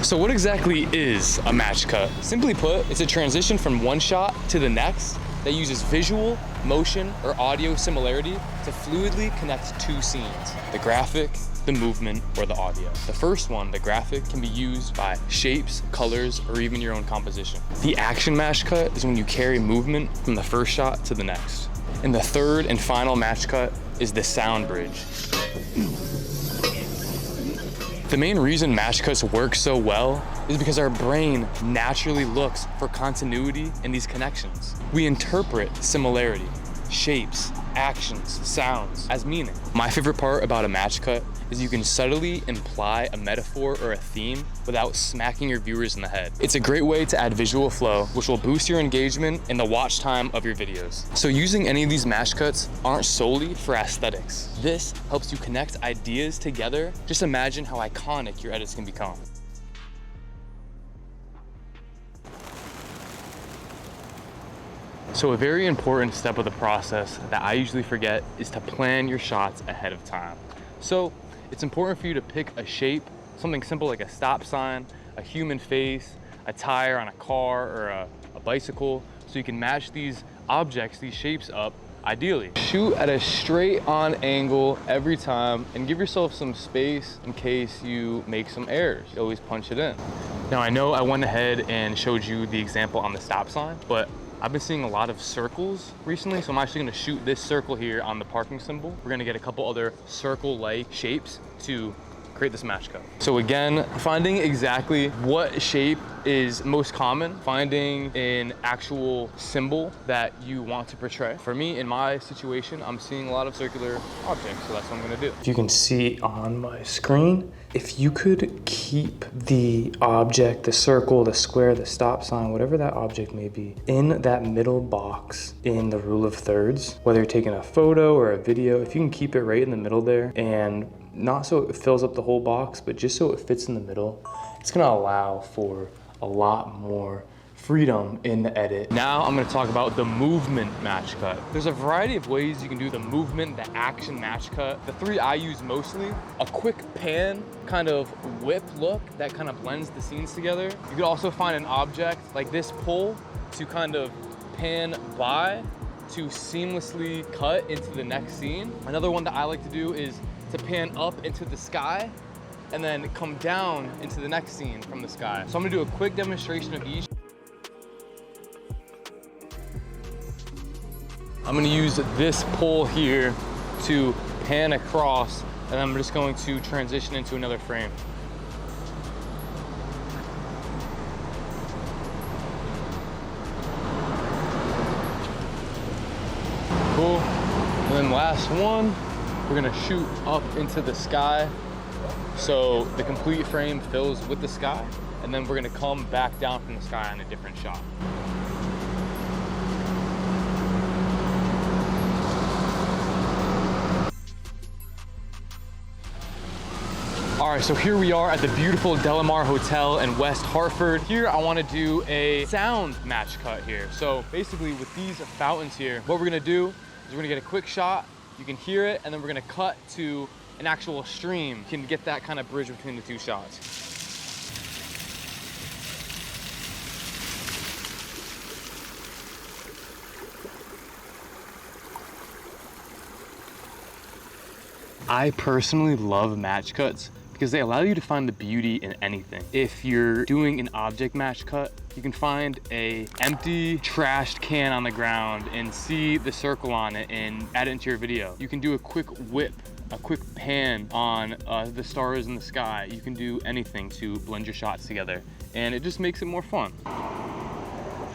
So what exactly is a match cut? Simply put, it's a transition from one shot to the next that uses visual, motion, or audio similarity to fluidly connect two scenes: the graphic, the movement, or the audio. The first one, the graphic, can be used by shapes, colors, or even your own composition. The action match cut is when you carry movement from the first shot to the next. And the third and final match cut is the sound bridge. The main reason match cuts work so well is because our brain naturally looks for continuity in these connections. We interpret similarity, shapes, actions, sounds as meaning. My favorite part about a match cut is you can subtly imply a metaphor or a theme without smacking your viewers in the head. It's a great way to add visual flow, which will boost your engagement and the watch time of your videos. So using any of these match cuts aren't solely for aesthetics. This helps you connect ideas together. Just imagine how iconic your edits can become. So a very important step of the process that I usually forget is to plan your shots ahead of time. So it's important for you to pick a shape, something simple like a stop sign, a human face, a tire on a car, or a bicycle, so you can match these objects, these shapes up ideally. Shoot at a straight on angle every time and give yourself some space in case you make some errors. You always punch it in. Now I know I went ahead and showed you the example on the stop sign, but I've been seeing a lot of circles recently, so I'm actually gonna shoot this circle here on the parking symbol. We're gonna get a couple other circle-like shapes to create this match cut. So again, finding exactly what shape is most common, finding an actual symbol that you want to portray. For me, in my situation, I'm seeing a lot of circular objects, so that's what I'm gonna do. If you can see on my screen, if you could keep the object, the circle, the square, the stop sign, whatever that object may be, in that middle box in the rule of thirds, whether you're taking a photo or a video, if you can keep it right in the middle there, and not so it fills up the whole box, but just so it fits in the middle, it's gonna allow for a lot more freedom in the edit. Now I'm gonna talk about the movement match cut. There's a variety of ways you can do the movement, the action match cut. The three I use mostly: a quick pan, kind of whip look that kind of blends the scenes together. You could also find an object like this pole to kind of pan by to seamlessly cut into the next scene. Another one that I like to do is to pan up into the sky and then come down into the next scene from the sky. So I'm gonna do a quick demonstration of each. I'm gonna use this pole here to pan across, and I'm just going to transition into another frame. Cool. And then last one, we're gonna shoot up into the sky so the complete frame fills with the sky, and then we're gonna come back down from the sky on a different shot. All right, so here we are at the beautiful Delamar Hotel in West Hartford. Here, I wanna do a sound match cut here. So basically with these fountains here, what we're gonna do is we're gonna get a quick shot, you can hear it, and then we're gonna cut to an actual stream. You can get that kind of bridge between the two shots. I personally love match cuts because they allow you to find the beauty in anything. If you're doing an object match cut, you can find a empty trashed can on the ground and see the circle on it and add it into your video. You can do a quick whip, a quick pan on the stars in the sky. You can do anything to blend your shots together, and it just makes it more fun.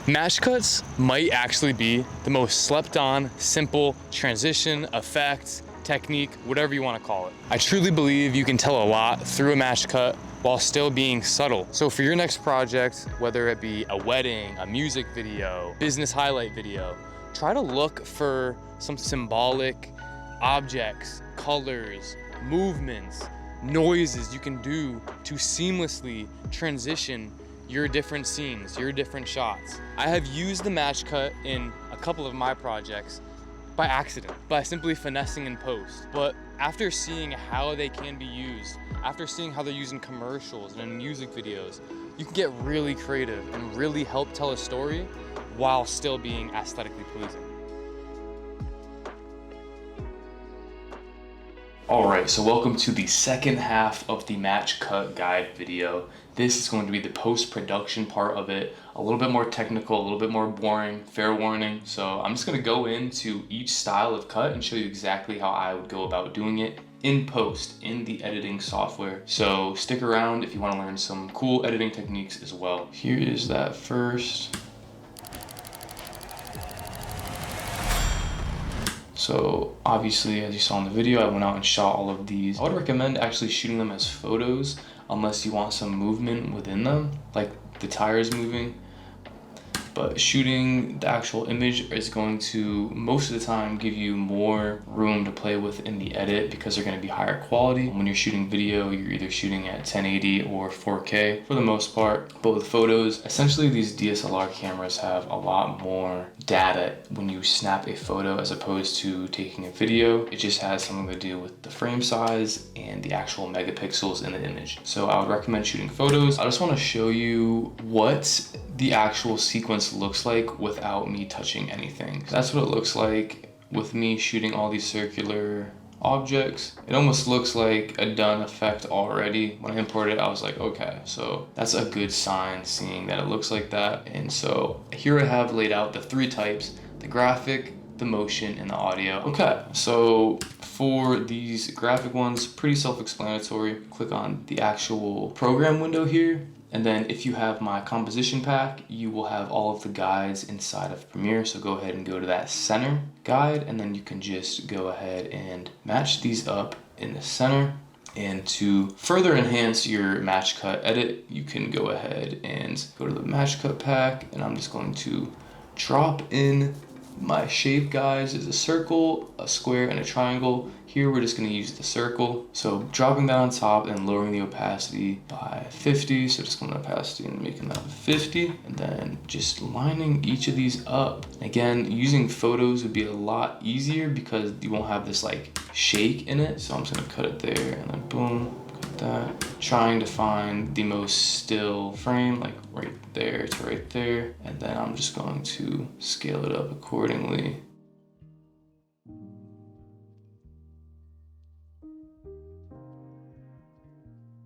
Match cuts might actually be the most slept on, simple transition, effect, technique, whatever you want to call it. I truly believe you can tell a lot through a match cut while still being subtle. So for your next project, whether it be a wedding, a music video, business highlight video, try to look for some symbolic objects, colors, movements, noises you can do to seamlessly transition your different scenes, your different shots. I have used the match cut in a couple of my projects by accident, by simply finessing in post. But After seeing how they can be used, after seeing how they're used in commercials and in music videos, you can get really creative and really help tell a story while still being aesthetically pleasing. All right, so welcome to the second half of the match cut guide video. This is going to be the post-production part of it, a little bit more technical, a little bit more boring, fair warning. So I'm just gonna go into each style of cut and show you exactly how I would go about doing it in post, in the editing software. So stick around if you wanna learn some cool editing techniques as well. Here is that first. So obviously, as you saw in the video, I went out and shot all of these. I would recommend actually shooting them as photos unless you want some movement within them, like the tires moving. But shooting the actual image is going to, most of the time, give you more room to play with in the edit because they're going to be higher quality. When you're shooting video, you're either shooting at 1080 or 4K for the most part. But with photos, essentially these DSLR cameras have a lot more data when you snap a photo as opposed to taking a video. It just has something to do with the frame size and the actual megapixels in the image. So I would recommend shooting photos. I just want to show you what the actual sequence looks like without me touching anything. That's what it looks like with me shooting all these circular objects. It almost looks like a done effect already. When I imported it, I was like, okay, so that's a good sign, seeing that it looks like that. And so here I have laid out the three types: the graphic, the motion, and the audio. Okay, so for these graphic ones, pretty self-explanatory. Click on the actual program window here. And then if you have my composition pack, you will have all of the guides inside of Premiere. So go ahead and go to that center guide, and then you can just go ahead and match these up in the center. And to further enhance your match cut edit, you can go ahead and go to the match cut pack, and I'm just going to drop in my shape guides is a circle, a square, and a triangle. Here we're just going to use the circle. So dropping that on top and lowering the opacity by 50. So just going to opacity and making that 50. And then just lining each of these up. Again, using photos would be a lot easier because you won't have this like shake in it. So I'm just going to cut it there and then boom. That, trying to find the most still frame, like right there to right there, and then I'm just going to scale it up accordingly.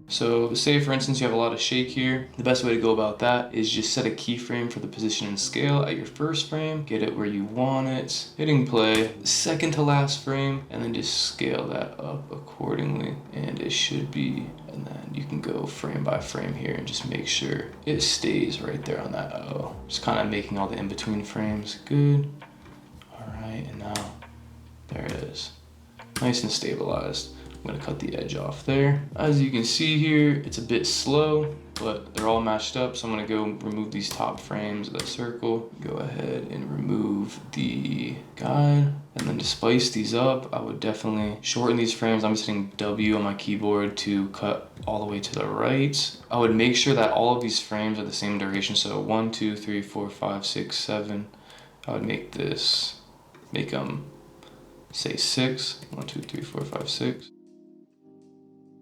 So say for instance you have a lot of shake here, the best way to go about that is just set a keyframe for the position and scale at your first frame, get it where you want it, hitting play, second to last frame, and then just scale that up accordingly, and it should be, and then you can go frame by frame here and just make sure it stays right there on that O. Just kind of making all the in-between frames good. All right, and now there it is, nice and stabilized. I'm gonna cut the edge off there. As you can see here, it's a bit slow, but they're all matched up. So I'm gonna go remove these top frames of the circle. Go ahead and remove the guide. And then to spice these up, I would definitely shorten these frames. I'm just hitting W on my keyboard to cut all the way to the right. I would make sure that all of these frames are the same duration. So 1, 2, 3, 4, 5, 6, 7. I would make them say 6. 1, 2, 3, 4, 5, 6.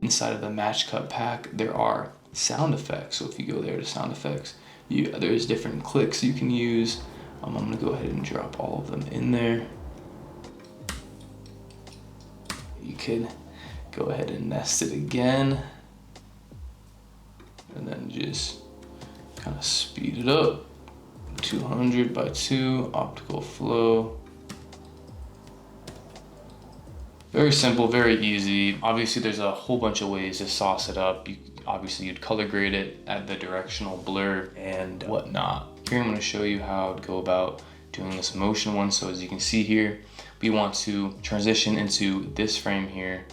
Inside of the match cut pack, there are sound effects. So if you go there to sound effects, there's different clicks you can use. I'm gonna go ahead and drop all of them in there. You can go ahead and nest it again, and then just kind of speed it up. 200 by 2, optical flow. Very simple, very easy. Obviously, there's a whole bunch of ways to sauce it up. Obviously, you'd color grade it, add the directional blur and whatnot. Here, I'm gonna show you how I'd go about doing this motion one. So as you can see here, we want to transition into this frame here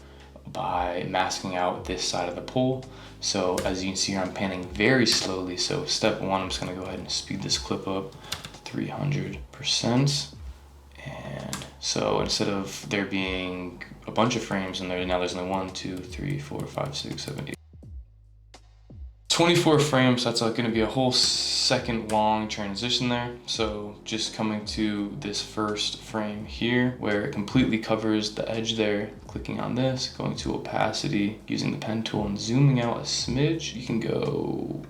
by masking out this side of the pole. So as you can see here, I'm panning very slowly. So step one, I'm just gonna go ahead and speed this clip up 300%. And so instead of there being a bunch of frames in there, now there's only 1, 2, 3, 4, 5, 6, 7, 8, 24 frames, that's like gonna be a whole second long transition there. So just coming to this first frame here where it completely covers the edge there, clicking on this, going to opacity, using the pen tool and zooming out a smidge, you can go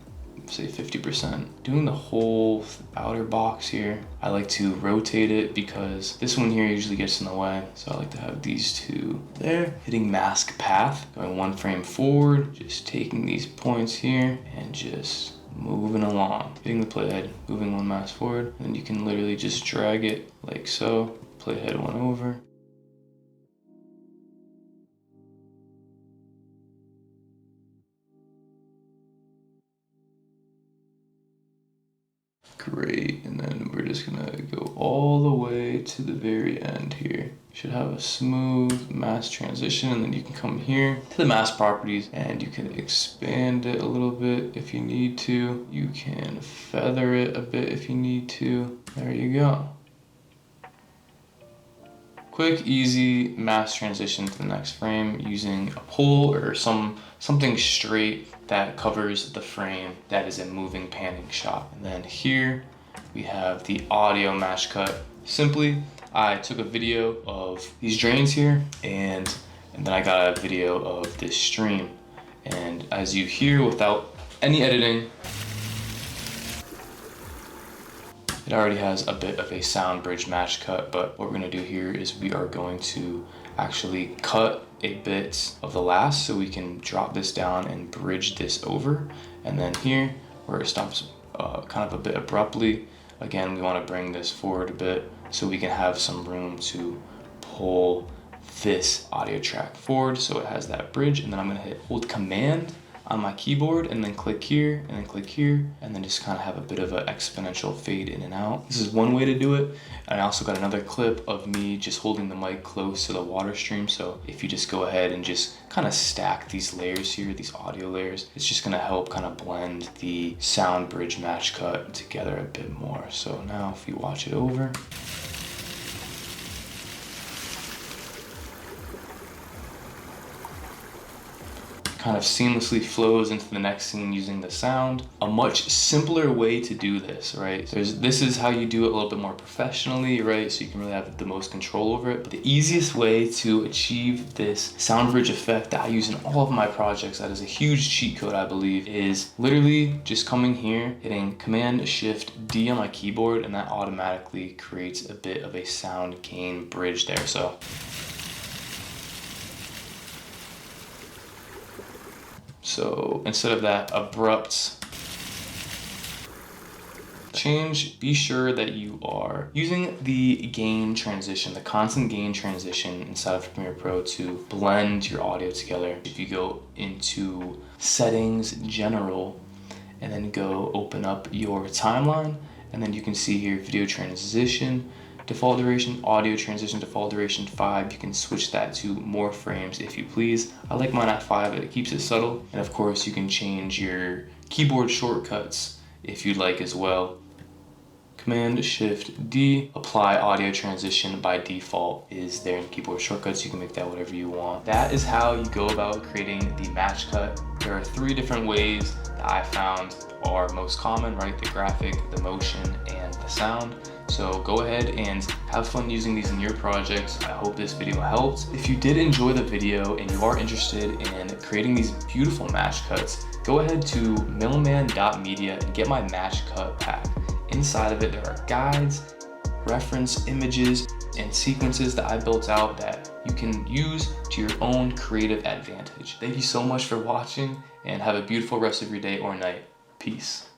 say 50%. Doing the whole outer box here, I like to rotate it because this one here usually gets in the way. So I like to have these two there. Hitting mask path, going 1 frame forward, just taking these points here and just moving along. Hitting the playhead, moving 1 mask forward, and then you can literally just drag it like so. Playhead 1 over. Great, and then we're just gonna go all the way to the very end here. Should have a smooth mask transition, and then you can come here to the mask properties and you can expand it a little bit if you need to. You can feather it a bit if you need to. There you go. Quick, easy mask transition to the next frame using a pull or something straight that covers the frame that is a moving panning shot. And then here we have the audio mash cut. Simply, I took a video of these drains here and then I got a video of this stream. And as you hear, without any editing, it already has a bit of a sound bridge match cut, but what we're gonna do here is we are going to actually cut a bit of the last so we can drop this down and bridge this over. And then here, where it stops kind of a bit abruptly, again, we wanna bring this forward a bit so we can have some room to pull this audio track forward so it has that bridge. And then I'm gonna hold Command on my keyboard and then click here and then click here and then just kind of have a bit of an exponential fade in and out. This is one way to do it. And I also got another clip of me just holding the mic close to the water stream. So if you just go ahead and just kind of stack these layers here, these audio layers, it's just gonna help kind of blend the sound bridge match cut together a bit more. So now if you watch it over, kind of seamlessly flows into the next scene using the sound. A much simpler way to do this, right? This is how you do it a little bit more professionally, right? So you can really have the most control over it. But the easiest way to achieve this sound bridge effect that I use in all of my projects, that is a huge cheat code, I believe, is literally just coming here, hitting Command-Shift-D on my keyboard, and that automatically creates a bit of a sound gain bridge there. So instead of that abrupt change, be sure that you are using the gain transition, the constant gain transition inside of Premiere Pro to blend your audio together. If you go into settings, general, and then go open up your timeline, and then you can see here video transition, default duration, audio transition, default duration 5. You can switch that to more frames if you please. I like mine at 5, it keeps it subtle. And of course you can change your keyboard shortcuts if you'd like as well. Command-Shift-D, apply audio transition by default is there in keyboard shortcuts. You can make that whatever you want. That is how you go about creating the match cut. There are 3 different ways that I found are most common, right? The graphic, the motion, and the sound. So go ahead and have fun using these in your projects. I hope this video helped. If you did enjoy the video and you are interested in creating these beautiful match cuts, go ahead to millman.media and get my match cut pack. Inside of it, there are guides, reference images, and sequences that I built out that you can use to your own creative advantage. Thank you so much for watching and have a beautiful rest of your day or night. Peace.